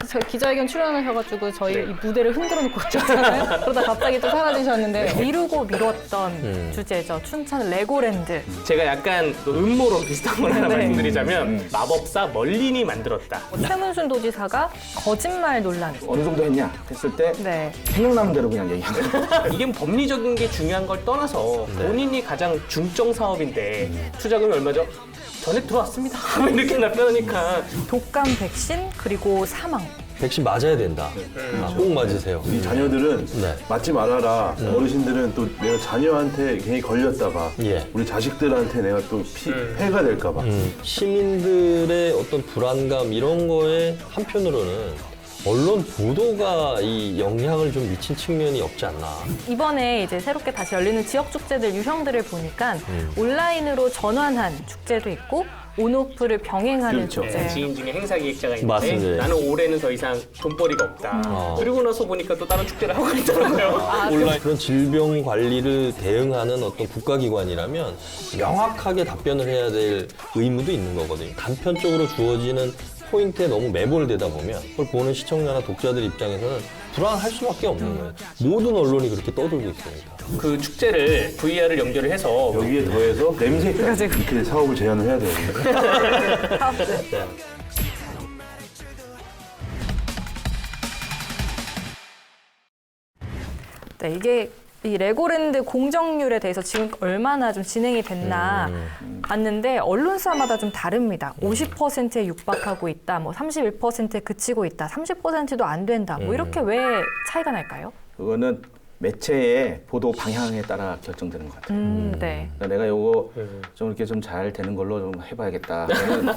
저 기자회견 출연하셔가지고 저희 네. 이 무대를 흔들어 놓고 가셨잖아요. 그러다 갑자기 또 사라지셨는데 미루고 미뤘던 주제죠. 춘천 레고랜드. 제가 약간 또 음모론 비슷한 걸 하나 네. 말씀드리자면 마법사 멀린이 만들었다. 최문순 도지사가 거짓말 논란. 어느 정도 했냐 했을 때 네. 생각나는 대로 그냥 얘기한 거예요. 이게 법리적인 게 중요한 걸 떠나서 본인이 가장 중점 사업인데 투자금이 얼마죠? 전에 들어왔습니다. 이렇게 답변하니까 독감 백신 그리고 사망. 백신 맞아야 된다. 꼭 맞으세요. 이 자녀들은 네. 맞지 말아라. 어르신들은 또 내가 자녀한테 괜히 걸렸다가 예. 우리 자식들한테 내가 또 폐가 될까봐. 시민들의 어떤 불안감 이런 거에 한편으로는 언론 보도가 이 영향을 좀 미친 측면이 없지 않나. 이번에 이제 새롭게 다시 열리는 지역 축제들 유형들을 보니까 온라인으로 전환한 축제도 있고 온오프를 병행하는 그렇죠. 축제. 네, 지인 중에 행사 기획자가 있는데 맞습니다. 나는 올해는 더 이상 돈벌이가 없다. 그리고 나서 보니까 또 다른 축제를 하고 있더라고요. 온라인 그런 질병 관리를 대응하는 어떤 국가기관이라면 명확하게 답변을 해야 될 의무도 있는 거거든요. 단편적으로 주어지는 포인트에 너무 매몰되다 보면 그걸 보는 시청자나 독자들 입장에서는 불안할 수밖에 없는 거예요. 모든 언론이 그렇게 떠들고 있으니까. 그 축제를 VR을 연결을 해서 여기에 더해서 냄새까지 이렇게 사업을 제안을 해야 되는데. 네, 이게 이 레고랜드 공정률에 대해서 지금 얼마나 좀 진행이 됐나 봤는데 언론사마다 좀 다릅니다. 50%에 육박하고 있다, 뭐 31%에 그치고 있다, 30%도 안 된다. 뭐 이렇게 왜 차이가 날까요? 그거는 매체의 보도 방향에 따라 결정되는 것 같아요. 네. 그러니까 내가 요거 좀 이렇게 좀 잘 되는 걸로 좀 해봐야겠다. 그러면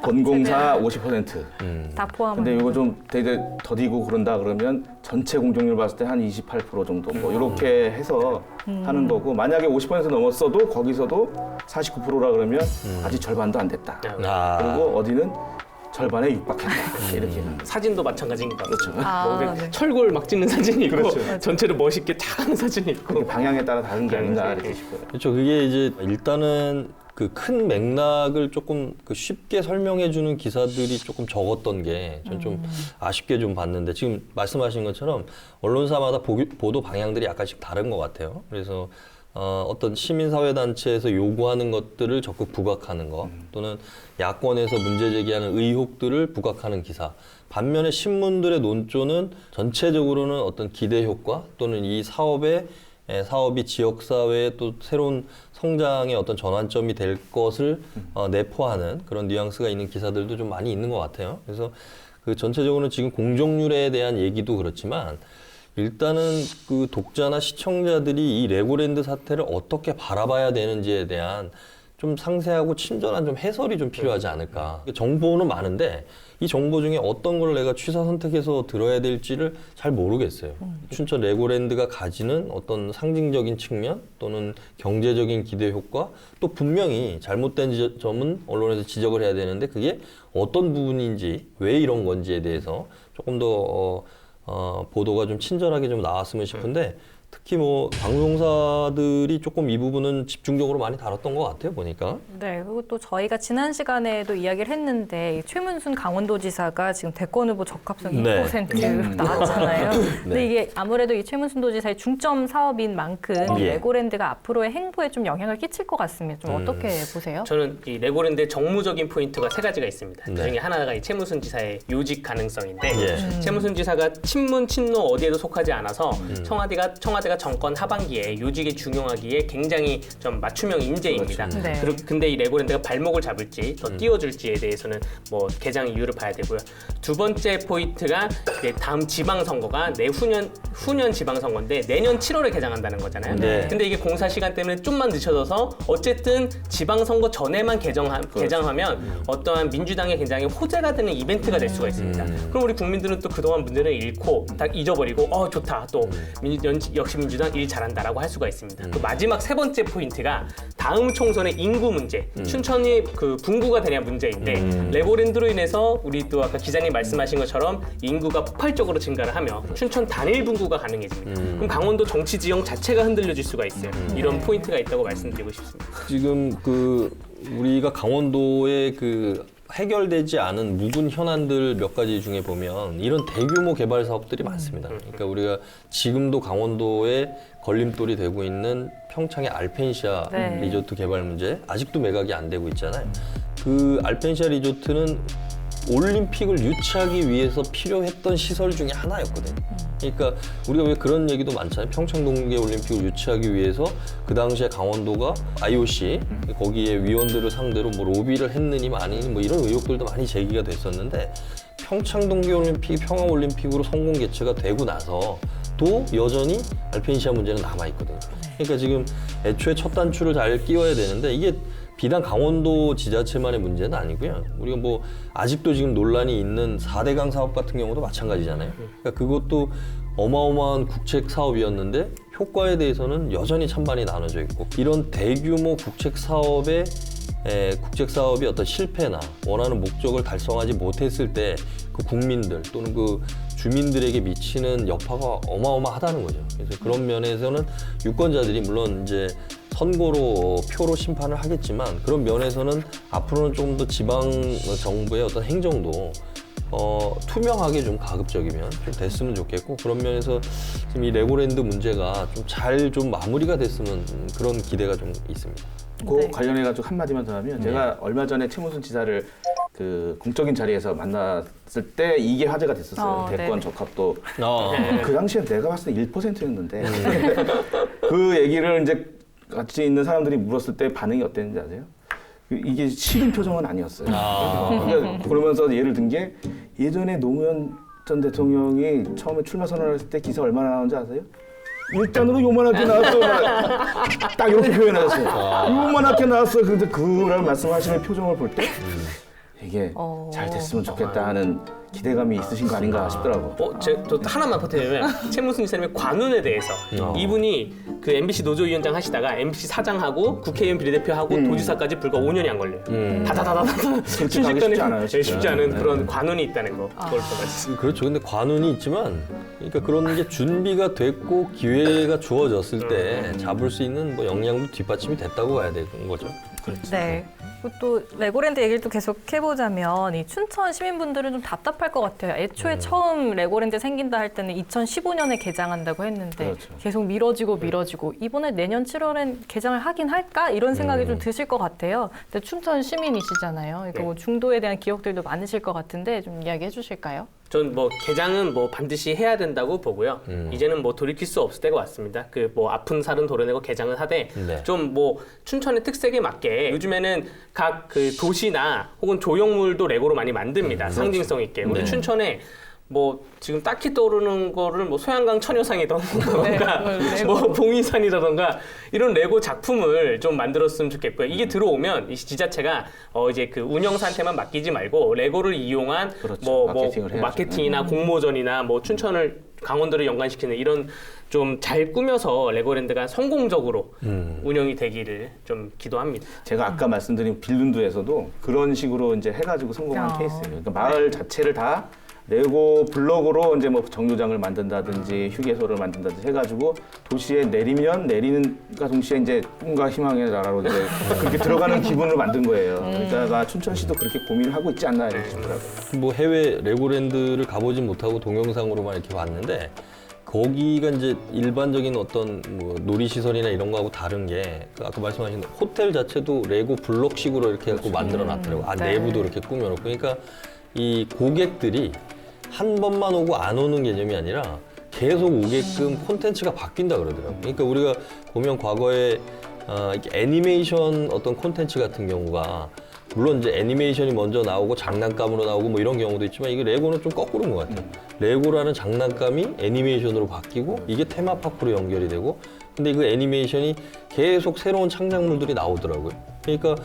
본공사 50%. 다 포함한. 근데 이거 좀 되게 더디고 그런다 그러면 전체 공정률 봤을 때 한 28% 정도 뭐 이렇게 해서 하는 거고 만약에 50% 넘었어도 거기서도 49%라 그러면 아직 절반도 안 됐다. 그리고 어디는 절반에 육박했다. 이렇게 하는 거죠. 사진도 마찬가지니까. 그렇죠. 뭐 네. 철골 막 찍는 사진이 있고 전체를 멋있게 탁 하는 사진이 있고. 그 방향에 따라 다른 게 아닌가 이렇게 싶어요. 그렇죠. 그게 이제 일단은 그 큰 맥락을 조금 그 쉽게 설명해 주는 기사들이 조금 적었던 게 전 좀 아쉽게 좀 봤는데 지금 말씀하신 것처럼 언론사마다 보도 방향들이 약간씩 다른 것 같아요. 그래서 어떤 시민사회단체에서 요구하는 것들을 적극 부각하는 것 또는 야권에서 문제 제기하는 의혹들을 부각하는 기사. 반면에 신문들의 논조는 전체적으로는 어떤 기대 효과 또는 이 사업이 지역사회의 또 새로운 성장의 어떤 전환점이 될 것을 내포하는 그런 뉘앙스가 있는 기사들도 좀 많이 있는 것 같아요. 그래서 그 전체적으로는 지금 공정률에 대한 얘기도 그렇지만 일단은 그 독자나 시청자들이 이 레고랜드 사태를 어떻게 바라봐야 되는지에 대한 좀 상세하고 친절한 좀 해설이 좀 필요하지 않을까. 정보는 많은데 이 정보 중에 어떤 걸 내가 취사 선택해서 들어야 될지를 잘 모르겠어요. 춘천 레고랜드가 가지는 어떤 상징적인 측면 또는 경제적인 기대 효과 또 분명히 잘못된 점은 언론에서 지적을 해야 되는데 그게 어떤 부분인지 왜 이런 건지에 대해서 조금 더 보도가 좀 친절하게 좀 나왔으면 싶은데 특히 뭐 방송사들이 조금 이 부분은 집중적으로 많이 다뤘던 것 같아요 보니까. 네, 그리고 또 저희가 지난 시간에도 이야기를 했는데 이 최문순 강원도지사가 지금 대권 후보 적합성 네. 2% 나왔잖아요. 근데 이게 아무래도 이 최문순 도지사의 중점 사업인 만큼 이 예. 레고랜드가 앞으로의 행보에 좀 영향을 끼칠 것 같습니다. 좀 어떻게 보세요? 저는 이 레고랜드의 정무적인 포인트가 세 가지가 있습니다. 네. 그중에 하나가 이 최무순 지사의 요직 가능성인데 예. 최무순 지사가 친문 친노 어디에도 속하지 않아서 청와대가 정권 하반기에 요직에 중용하기에 굉장히 좀 맞춤형 인재입니다. 그렇죠. 네. 근데 이 레고랜드가 발목을 잡을지 더 띄워줄지에 대해서는 뭐 개장 이유를 봐야 되고요. 두 번째 포인트가 이제 다음 지방선거가 후년 지방선거인데 내년 7월에 개장한다는 거잖아요. 네. 근데 이게 공사 시간 때문에 좀만 늦춰져서 어쨌든 지방선거 전에만 개장하면 어떠한 민주당에 굉장히 호재가 되는 이벤트가 될 수가 있습니다. 그럼 우리 국민들은 또 그동안 문제를 잃고 다 잊어버리고 좋다 또 역시 민주당 일 잘한다라고 할 수가 있습니다. 또 마지막 세 번째 포인트가 다음 총선의 인구 문제, 춘천이 그 분구가 되냐 문제인데 레고랜드로 인해서 우리 또 아까 기자님 말씀하신 것처럼 인구가 폭발적으로 증가를 하며 춘천 단일 분구가 가능해집니다. 그럼 강원도 정치 지형 자체가 흔들려질 수가 있어요. 이런 포인트가 있다고 말씀드리고 싶습니다. 지금 그 우리가 강원도의 그 해결되지 않은 묵은 현안들 몇 가지 중에 보면 이런 대규모 개발 사업들이 많습니다. 그러니까 우리가 지금도 강원도에 걸림돌이 되고 있는 평창의 알펜시아 네. 리조트 개발 문제 아직도 매각이 안 되고 있잖아요. 그 알펜시아 리조트는 올림픽을 유치하기 위해서 필요했던 시설 중에 하나였거든요. 그러니까 우리가 왜 그런 얘기도 많잖아요. 평창 동계 올림픽을 유치하기 위해서 그 당시에 강원도가 IOC 거기에 위원들을 상대로 뭐 로비를 했느니 아니니 뭐 이런 의혹들도 많이 제기가 됐었는데 평창 동계 올림픽이 평화 올림픽으로 성공 개최가 되고 나서 또 여전히 알펜시아 문제는 남아 있거든요. 그러니까 지금 애초에 첫 단추를 잘 끼워야 되는데 이게 비단 강원도 지자체만의 문제는 아니고요. 우리가 뭐 아직도 지금 논란이 있는 4대강 사업 같은 경우도 마찬가지잖아요. 그러니까 그것도 어마어마한 국책 사업이었는데 효과에 대해서는 여전히 찬반이 나눠져 있고 이런 대규모 국책 사업이 어떤 실패나 원하는 목적을 달성하지 못했을 때 그 국민들 또는 그 주민들에게 미치는 여파가 어마어마하다는 거죠. 그래서 그런 면에서는 유권자들이 물론 이제 선고로 표로 심판을 하겠지만 그런 면에서는 앞으로는 좀 더 지방 정부의 어떤 행정도 투명하게 좀 가급적이면 좀 됐으면 좋겠고 그런 면에서 지금 이 레고랜드 문제가 좀 잘 좀 마무리가 됐으면 그런 기대가 좀 있습니다. 그 네. 관련해가지고 한마디만 더 하면 제가 얼마 전에 최무순 지사를 그 공적인 자리에서 만났을 때 이게 화제가 됐었어요. 대권 네. 적합도. 네. 그 당시에 내가 봤을 때 1%였는데 그 얘기를 이제 같이 있는 사람들이 물었을 때 반응이 어땠는지 아세요? 이게 싫은 표정은 아니었어요. 그러니까 그러면서 예를 든 게 예전에 노무현 전 대통령이 처음에 출마 선언했을 때 기사 얼마나 나왔는지 아세요? 일단으로 요만하게 나왔어. 딱 이렇게 표현하셨어요. 요만하게 나왔어. 근데 그런 말씀하시는 표정을 볼 때 이게 잘 됐으면 좋겠다 하는 기대감이 있으신 거 아닌가 싶더라고. 저 하나만 보태면 최무순 지사님의 관운에 대해서 이분이 그 MBC 노조위원장 하시다가 MBC 사장하고 국회의원 비례대표하고 도지사까지 불과 5년이 안 걸려요. 다다다다다 가기 쉽지 않아요, 진짜. 쉽지 않은 네. 그런 관운이 있다는 거. 그걸 또 말씀. 그렇죠. 근데 관운이 있지만, 그러니까 그런 게 준비가 됐고 기회가 주어졌을 때 잡을 수 있는 뭐 역량도 뒷받침이 됐다고 봐야 되는 거죠. 네. 그리고 또 레고랜드 얘기를 또 계속 해보자면 이 춘천 시민분들은 좀 답답할 것 같아요. 애초에 처음 레고랜드 생긴다 할 때는 2015년에 개장한다고 했는데 그렇죠. 계속 미뤄지고 이번에 내년 7월엔 개장을 하긴 할까 이런 생각이 좀 드실 것 같아요. 근데 춘천 시민이시잖아요. 그러니까 뭐 중도에 대한 기억들도 많으실 것 같은데 좀 이야기해 주실까요? 전 뭐 개장은 뭐 반드시 해야 된다고 보고요. 이제는 뭐 돌이킬 수 없을 때가 왔습니다. 그 뭐 아픈 살은 도려내고 개장을 하되 네. 좀 뭐 춘천의 특색에 맞게 요즘에는 각 그 도시나 혹은 조형물도 레고로 많이 만듭니다. 상징성 있게. 우리 네. 춘천에 뭐 지금 딱히 떠오르는 거를 뭐 소양강 처녀상이던가 네, 뭐 봉이산이라던가 이런 레고 작품을 좀 만들었으면 좋겠고요. 이게 들어오면 이 지자체가 이제 그 운영사한테만 맡기지 말고 레고를 이용한 그렇죠. 마케팅을 해야죠. 마케팅이나 공모전이나 뭐 춘천을 강원도를 연관시키는 이런 좀 잘 꾸며서 레고랜드가 성공적으로 운영이 되기를 좀 기도합니다. 제가 아까 말씀드린 빌룬드에서도 그런 식으로 이제 해가지고 성공한 케이스예요. 그러니까 마을 자체를 다 레고 블록으로 이제 뭐 정류장을 만든다든지 휴게소를 만든다든지 해가지고 도시에 내리는가 동시에 이제 꿈과 희망의 나라로 이제 그렇게 들어가는 기분을 만든 거예요. 그러니까 춘천시도 그렇게 고민을 하고 있지 않나 이렇게 싶더라고요. 뭐 해외 레고랜드를 가보진 못하고 동영상으로만 이렇게 봤는데 거기가 이제 일반적인 어떤 뭐 놀이시설이나 이런 거하고 다른 게 아까 말씀하신 호텔 자체도 레고 블록식으로 이렇게 해갖고 만들어 놨더라고요. 네. 내부도 이렇게 꾸며놓고. 그러니까 이 고객들이 한 번만 오고 안 오는 개념이 아니라 계속 오게끔 콘텐츠가 바뀐다 그러더라고요. 그러니까 우리가 보면 과거에 이렇게 애니메이션 어떤 콘텐츠 같은 경우가 물론 이제 애니메이션이 먼저 나오고 장난감으로 나오고 뭐 이런 경우도 있지만 이게 레고는 좀 거꾸로인 것 같아요. 레고라는 장난감이 애니메이션으로 바뀌고 이게 테마파크로 연결이 되고 근데 그 애니메이션이 계속 새로운 창작물들이 나오더라고요. 그러니까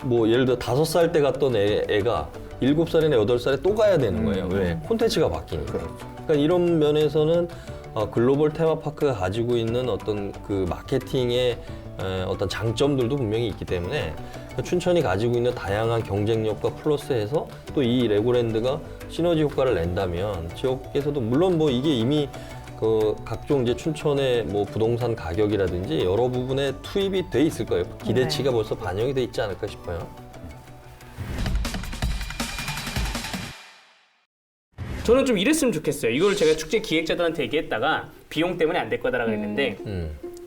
뭐 예를 들어 5살 때 갔던 애가 7살이나 8살에 또 가야 되는 거예요. 왜? 콘텐츠가 바뀌니까. 그러니까 이런 면에서는 글로벌 테마파크가 가지고 있는 어떤 그 마케팅의 어떤 장점들도 분명히 있기 때문에 춘천이 가지고 있는 다양한 경쟁력과 플러스해서 또 이 레고랜드가 시너지 효과를 낸다면 지역에서도 물론 뭐 이게 이미 그 각종 이제 춘천의 뭐 부동산 가격이라든지 여러 부분에 투입이 돼 있을 거예요. 기대치가 벌써 반영이 돼 있지 않을까 싶어요. 저는 좀 이랬으면 좋겠어요. 이걸 제가 축제 기획자들한테 얘기했다가 비용 때문에 안 될 거다라고 했는데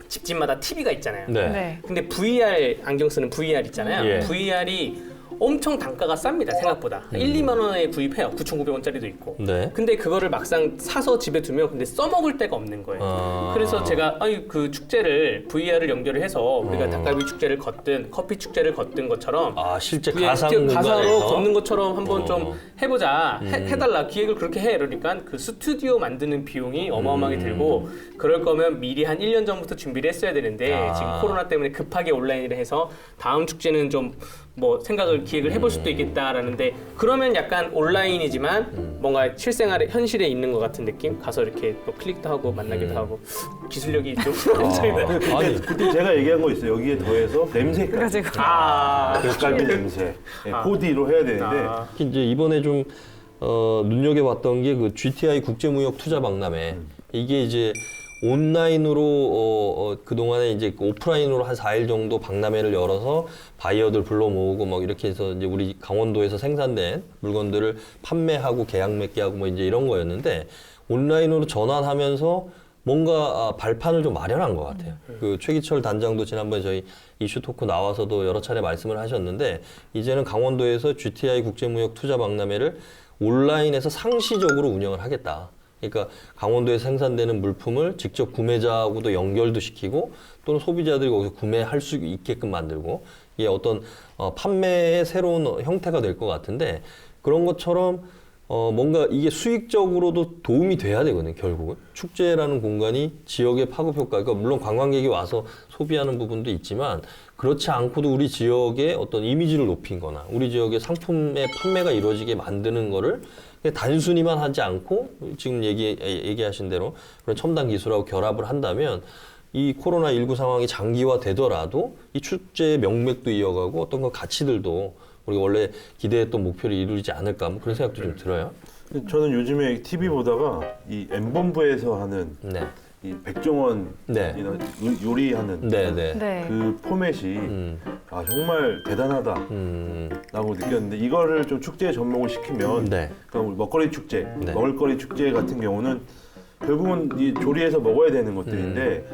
집집마다 TV가 있잖아요. 네. 네. 근데 VR 안경 쓰는 VR 있잖아요. 예. VR이 엄청 단가가 쌉니다. 생각보다. 1, 2만 원에 구입해요. 9,900원짜리도 있고. 네. 근데 그거를 막상 사서 집에 두면 근데 써먹을 데가 없는 거예요. 아. 그래서 제가 그 축제를 VR을 연결을 해서 우리가 닭갈비 축제를 걷든 커피 축제를 걷든 것처럼 아, 실제 VR 가상 가사로 공간에서? 걷는 것처럼 한번 어. 좀 해보자. 해달라. 기획을 그렇게 해. 그러니까 그 스튜디오 만드는 비용이 어마어마하게 들고 그럴 거면 미리 한 1년 전부터 준비를 했어야 되는데 아. 지금 코로나 때문에 급하게 온라인을 해서 다음 축제는 좀 뭐 생각을 기획을 해볼 수도 있겠다라는데 그러면 약간 온라인이지만 뭔가 실생활에 현실에 있는 것 같은 느낌? 가서 이렇게 또 클릭도 하고 만나기도 하고 기술력이 좀 아니. 그때 제가 얘기한 거 있어요. 여기에 더해서 냄새까지. 그래가지고 닭갈비 냄새. 4D로 해야 되는데 특히 이제 이번에 좀 눈여겨봤던 게 그 GTI 국제무역 투자 박람회 이게 이제 온라인으로 그동안에 이제 오프라인으로 한 4일 정도 박람회를 열어서 바이어들 불러 모으고 막 이렇게 해서 이제 우리 강원도에서 생산된 물건들을 판매하고 계약 맺게 하고 뭐 이제 이런 거였는데 온라인으로 전환하면서 뭔가 발판을 좀 마련한 것 같아요. 그 최기철 단장도 지난번에 저희 이슈 토크 나와서도 여러 차례 말씀을 하셨는데 이제는 강원도에서 GTI 국제무역 투자 박람회를 온라인에서 상시적으로 운영을 하겠다. 그러니까 강원도에서 생산되는 물품을 직접 구매자하고도 연결도 시키고 또는 소비자들이 거기서 구매할 수 있게끔 만들고 이게 어떤 판매의 새로운 형태가 될 것 같은데 그런 것처럼 뭔가 이게 수익적으로도 도움이 돼야 되거든요, 결국은. 축제라는 공간이 지역의 파급 효과, 그러니까 물론 관광객이 와서 소비하는 부분도 있지만 그렇지 않고도 우리 지역의 어떤 이미지를 높인 거나 우리 지역의 상품의 판매가 이루어지게 만드는 거를 단순히만 하지 않고 지금 얘기하신 대로 그런 첨단 기술하고 결합을 한다면 이 코로나19 상황이 장기화되더라도 이 축제의 명맥도 이어가고 어떤 그 가치들도 우리가 원래 기대했던 목표를 이루지 않을까 뭐 그런 생각도 좀 들어요. 저는 요즘에 TV 보다가 이 M본부에서 하는 네. 이 백종원 네. 요리하는 네, 네. 네. 그 포맷이 아 정말 대단하다라고 느꼈는데 이거를 좀 축제에 접목을 시키면 네. 그러니까 우리 먹거리 축제, 네. 먹을거리 축제 같은 경우는 결국은 이 조리해서 먹어야 되는 것들인데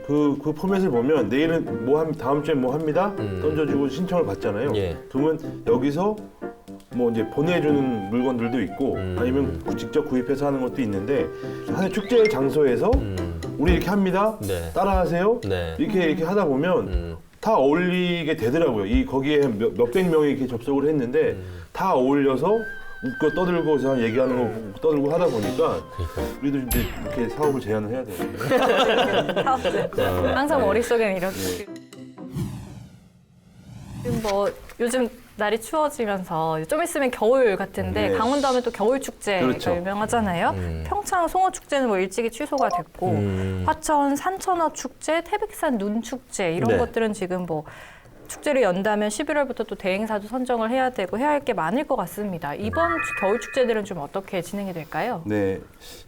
그 포맷을 보면 내일은 다음 주에 뭐 합니다 던져주고 신청을 받잖아요. 예. 그러면 여기서 뭐 이제 보내주는 물건들도 있고 아니면 직접 구입해서 하는 것도 있는데 한 축제 장소에서 우리 이렇게 합니다. 네. 따라하세요. 네. 이렇게 하다 보면 다 어울리게 되더라고요. 거기에 몇백 명이 이렇게 접속을 했는데 다 어울려서 웃고 떠들고서 얘기하는 거 떠들고 하다 보니까 우리도 이제 이렇게 사업을 제안을 해야 돼요. 사업들. 항상 머릿속에는 이렇게. 지금 뭐 요즘 날이 추워지면서 좀 있으면 겨울 같은데 네. 강원도 하면 또 겨울 축제가 그렇죠. 유명하잖아요. 평창 송어 축제는 뭐 일찍이 취소가 됐고 화천 산천어 축제, 태백산 눈 축제 이런 네. 것들은 지금 뭐 축제를 연다면 11월부터 또 대행사도 선정을 해야 되고 해야 할 게 많을 것 같습니다. 이번 겨울 축제들은 좀 어떻게 진행이 될까요? 네,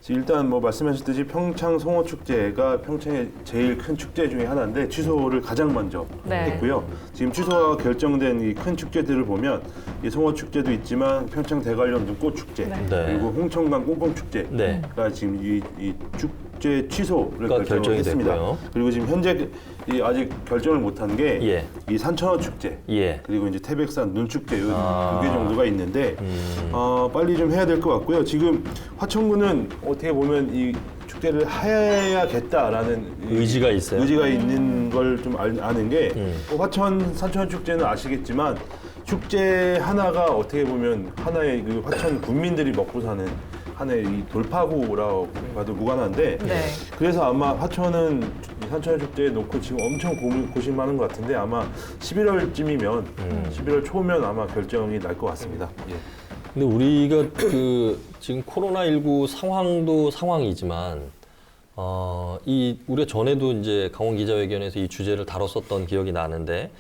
일단 뭐 말씀하셨듯이 평창 송어 축제가 평창의 제일 큰 축제 중에 하나인데 취소를 가장 먼저 네. 했고요. 지금 취소가 결정된 이 큰 축제들을 보면 이 송어 축제도 있지만 평창 대관령 눈꽃 축제 네. 그리고 홍천강 꽁꽁 축제가 네. 지금 이 축제 취소를 그러니까 결정이 결정했습니다. 됐고요. 그리고 지금 현재 아직 결정을 못한 게 예. 이 산천어 축제 예. 그리고 이제 태백산 눈 축제 두 개 아. 정도가 있는데 빨리 좀 해야 될 것 같고요. 지금 화천군은 어떻게 보면 이 축제를 해야겠다라는 의지가 있어요? 의지가 있는 걸 좀 아는 게 화천 산천 축제는 아시겠지만 축제 하나가 어떻게 보면 하나의 그 화천 군민들이 먹고 사는 하나의 이 돌파구라고 봐도 무관한데 네. 그래서 아마 화천은 산천 축제에 놓고 지금 엄청 고심 많은 것 같은데 아마 11월쯤이면 11월 초면 아마 결정이 날 것 같습니다. 예. 근데 우리가 그 지금 코로나19 상황도 상황이지만 우리가 전에도 이제 강원 기자회견에서 이 주제를 다뤘었던 기억이 나는데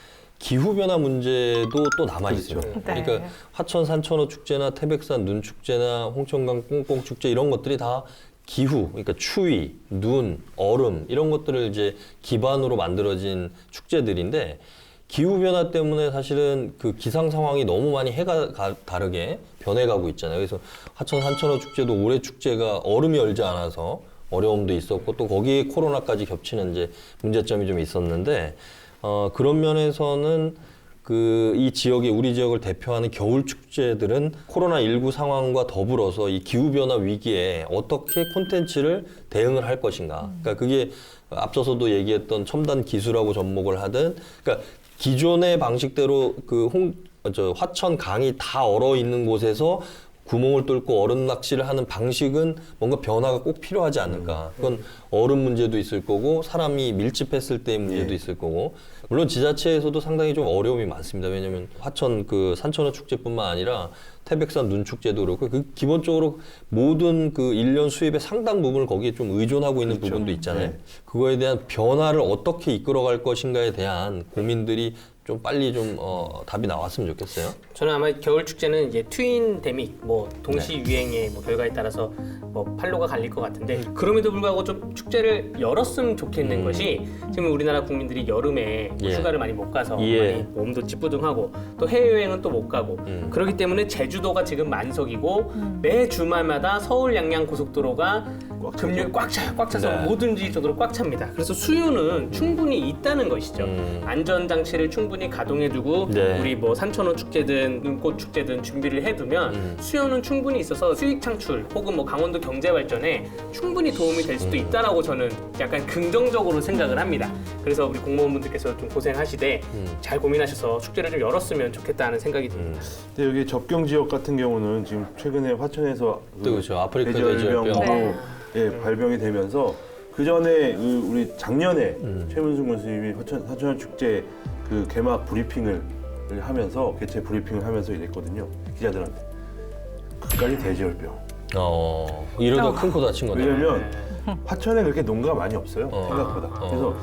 기후변화 문제도 또 남아있어요. 그렇죠. 네. 그러니까 화천 산천어 축제나 태백산 눈 축제나 홍천강 꽁꽁 축제 이런 것들이 다 기후, 그러니까 추위, 눈, 얼음 이런 것들을 이제 기반으로 만들어진 축제들인데 기후 변화 때문에 사실은 그 기상 상황이 너무 많이 다르게 변해가고 있잖아요. 그래서 하천 산천어 축제도 올해 축제가 얼음이 얼지 않아서 어려움도 있었고 또 거기에 코로나까지 겹치는 이제 문제점이 좀 있었는데 그런 면에서는 이 지역이 우리 지역을 대표하는 겨울 축제들은 코로나19 상황과 더불어서 이 기후 변화 위기에 어떻게 콘텐츠를 대응을 할 것인가. 그러니까 그게 앞서서도 얘기했던 첨단 기술하고 접목을 하든, 그러니까 기존의 방식대로 화천 강이 다 얼어 있는 곳에서 구멍을 뚫고 얼음 낚시를 하는 방식은 뭔가 변화가 꼭 필요하지 않을까. 그건 얼음 문제도 있을 거고 사람이 밀집했을 때의 문제도 있을 거고 물론 지자체에서도 상당히 좀 어려움이 많습니다. 왜냐하면 화천 산천어 축제뿐만 아니라 태백산 눈 축제도 그렇고 기본적으로 모든 1년 수입의 상당 부분을 거기에 좀 의존하고 있는 부분도 있잖아요. 그거에 대한 변화를 어떻게 이끌어갈 것인가에 대한 고민들이 좀 빨리 답이 나왔으면 좋겠어요. 저는 아마 겨울 축제는 이제 트윈데믹, 동시 유행의 결과에 따라서 판로가 갈릴 것 같은데 그럼에도 불구하고 좀 축제를 열었으면 좋겠는 것이 지금 우리나라 국민들이 여름에 휴가를 많이 못 가서 많이 몸도 찌뿌둥하고 또 해외여행은 또 못 가고 그렇기 때문에 제주도가 지금 만석이고 매 주말마다 서울 양양 고속도로가 금요일 꽉 차서 뭐든지 저도로 꽉 찹니다. 그래서 수요는 충분히 있다는 것이죠. 안전장치를 충분히 가동해두고 우리 산천어 축제든 눈꽃 축제든 준비를 해두면 수요는 충분히 있어서 수익 창출 혹은 강원도 경제 발전에 충분히 도움이 될 수도 있다라고 저는 약간 긍정적으로 생각을 합니다. 그래서 우리 공무원분들께서 좀 고생하시되 잘 고민하셔서 축제를 좀 열었으면 좋겠다는 생각이 듭니다. 근데 여기 접경 지역 같은 경우는 지금 최근에 화천에서 그렇죠. 아프리카 돼지열병 발병이 되면서 그 전에 우리 작년에 최문순 군수님이 산천어 축제 개막 브리핑을 하면서 개최 브리핑을 하면서 이랬거든요. 기자들한테 그까지 돼지열병. 이러다 큰 코 다친 거네. 왜냐면 화천에 그렇게 농가가 많이 없어요. 생각보다. 그래서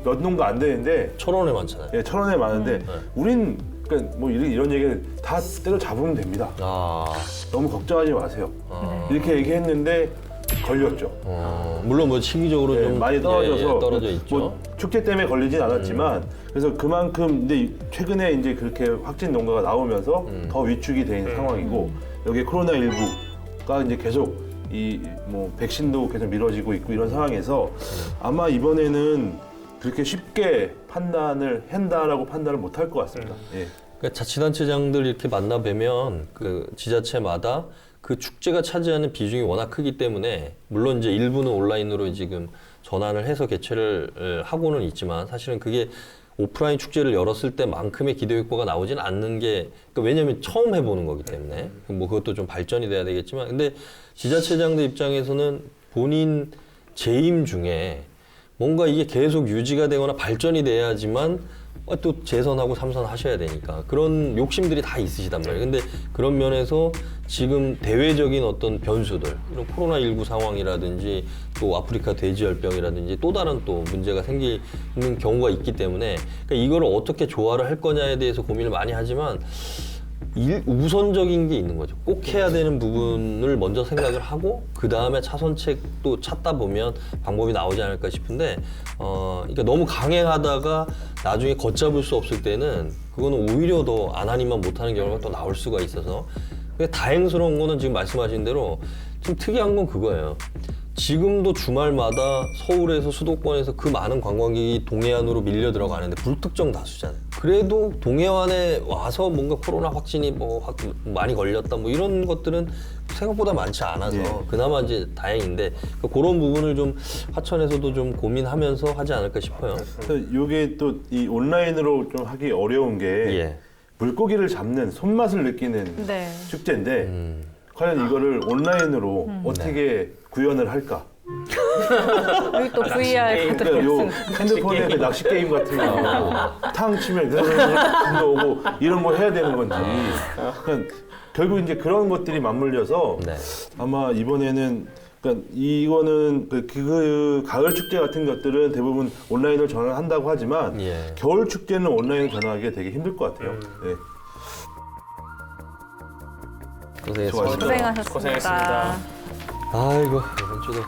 몇 농가 안 되는데 철원에 많잖아요. 철원에 많은데 우린 이런 얘기를 다 때려 잡으면 됩니다. 너무 걱정하지 마세요. 이렇게 얘기했는데 걸렸죠. 물론 시기적으로 좀 많이 떨어져서 떨어져 있죠. 축제 때문에 걸리진 않았지만 그래서 그만큼 근데 최근에 이제 그렇게 확진 농가가 나오면서 더 위축이 된 상황이고 여기 코로나19가 이제 계속 백신도 계속 미뤄지고 있고 이런 상황에서 아마 이번에는 그렇게 쉽게 판단을 한다라고 판단을 못 할 것 같습니다. 그러니까 자치단체장들 이렇게 만나 뵈면 지자체마다 그 축제가 차지하는 비중이 워낙 크기 때문에 물론 이제 일부는 온라인으로 지금 전환을 해서 개최를 하고는 있지만 사실은 그게 오프라인 축제를 열었을 때만큼의 기대 효과가 나오진 않는 게 왜냐하면 처음 해보는 거기 때문에 그것도 좀 발전이 돼야 되겠지만 근데 지자체장들 입장에서는 본인 재임 중에 뭔가 이게 계속 유지가 되거나 발전이 돼야지만 또 재선하고 삼선하셔야 되니까 그런 욕심들이 다 있으시단 말이에요. 근데 그런 면에서 지금 대외적인 어떤 변수들, 이런 코로나19 상황이라든지 또 아프리카 돼지열병이라든지 또 다른 또 문제가 생기는 경우가 있기 때문에 그러니까 이거를 어떻게 조화를 할 거냐에 대해서 고민을 많이 하지만 우선적인 게 있는 거죠. 꼭 해야 되는 부분을 먼저 생각을 하고 그 다음에 차선책도 찾다 보면 방법이 나오지 않을까 싶은데 그러니까 너무 강행하다가 나중에 걷잡을 수 없을 때는 그거는 오히려 더 안 하니만 못하는 경우가 또 나올 수가 있어서 다행스러운 거는 지금 말씀하신 대로 좀 특이한 건 그거예요. 지금도 주말마다 서울에서 수도권에서 그 많은 관광객이 동해안으로 밀려 들어가는데 불특정 다수잖아요. 그래도 동해안에 와서 뭔가 코로나 확진이 많이 걸렸다 이런 것들은 생각보다 많지 않아서 그나마 이제 다행인데 그런 부분을 좀 하천에서도 좀 고민하면서 하지 않을까 싶어요. 이게 또 이 온라인으로 좀 하기 어려운 게 물고기를 잡는 손맛을 느끼는 축제인데 과연 이거를 온라인으로 어떻게 구현을 할까? 여기 또 VR 그러니까 요 핸드폰에 낚시 게임 같은 거 탕 치면 들어오고 이런 거 해야 되는 건지 그러니까 결국 이제 그런 것들이 맞물려서 아마 이번에는 그러니까 이거는 그 가을 축제 같은 것들은 대부분 온라인으로 전환한다고 하지만 겨울 축제는 온라인으로 전환하기가 되게 힘들 것 같아요. 고생했습니다. 고생하셨습니다. 고생했습니다. 아이고 이번 주도